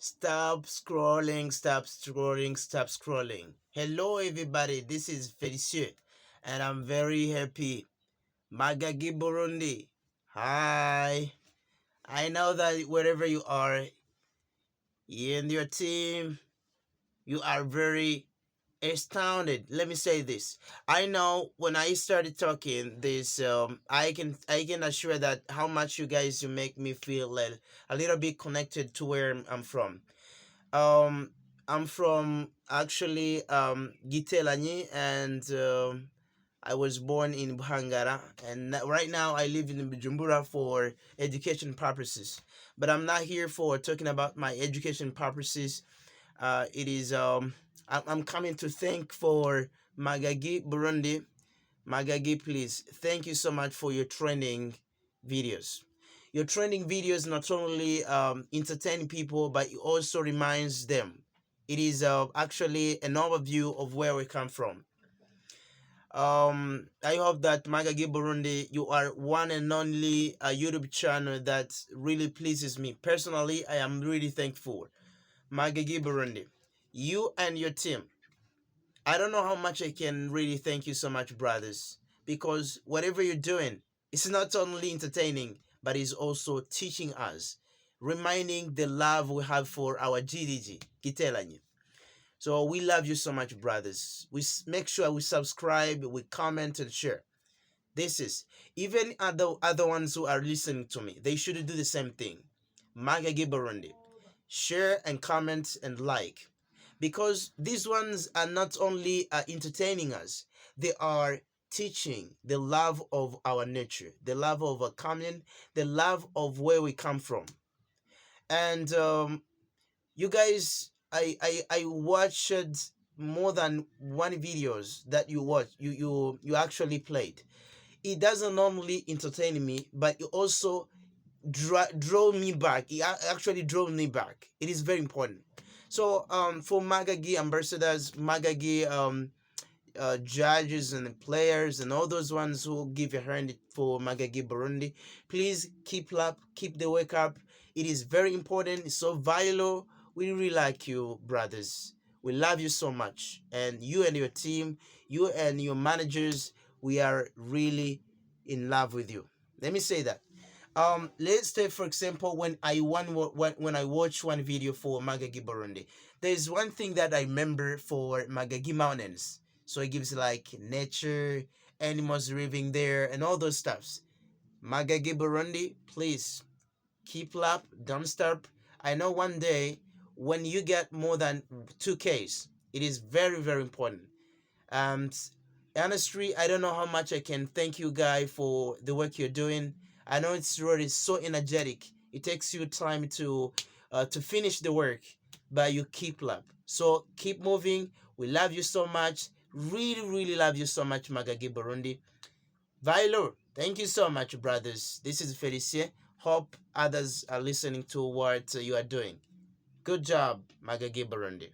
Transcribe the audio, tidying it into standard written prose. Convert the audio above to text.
Stop scrolling, stop scrolling, stop scrolling. Hello, everybody. This is Felicie, and I'm very happy. Magagi Burundi. Hi. I know that wherever you are, you and your team, you are very astounded. Let me say this. I know when I started talking this, I can assure that how much you make me feel a little bit connected to where I'm from. Um, I'm from actually Gitelanyi, and I was born in Buhangara, and right now I live in Bujumbura for education purposes. But I'm not here for talking about my education purposes. It is I'm coming to thank for Magagi Burundi. Magagi, please, thank you so much for your training videos. Your training videos not only entertain people, but it also reminds them. It is actually an overview of where we come from. I hope that Magagi Burundi, you are one and only YouTube channel that really pleases me. Personally, I am really thankful. Magagi Burundi, you and your team, I don't know how much I can really thank you so much, brothers, because whatever you're doing, it's not only entertaining, but it's also teaching us, reminding the love we have for our GDG, Gitelanyi. So we love you so much, brothers. Make sure we subscribe, we comment, and share. This is even other ones who are listening to me. They should do the same thing. Magagi Burundi, share and comment and like, because these ones are not only entertaining us, they are teaching the love of our nature, the love of our common, the love of where we come from. And you guys, I watched more than one videos that you actually played. It doesn't normally entertain me, but it also draw me back. It actually drove me back. It is very important. So for Magagi ambassadors, Magagi judges and players and all those ones who give a hand for Magagi Burundi, please keep up, keep the wake up. It is very important. It's so vital. We really like you, brothers. We love you so much, and you and your team, you and your managers, we are really in love with you. Let me say that. Let's take for example when I watch one video for Magagi Burundi, there's one thing that I remember for Magagi Mountains. So it gives like nature, animals living there, and all those stuffs. Magagi Burundi, please keep up, don't stop. I know one day when you get more than 2Ks, it is very important. And honestly, I don't know how much I can thank you guys for the work you're doing. I know it's really so energetic. It takes you time to finish the work, but you keep up. So keep moving. We love you so much. Really love you so much, Magagi Burundi. Vailo, thank you so much, brothers. This is Felicie. Hope others are listening to what you are doing. Good job, Magagi Burundi.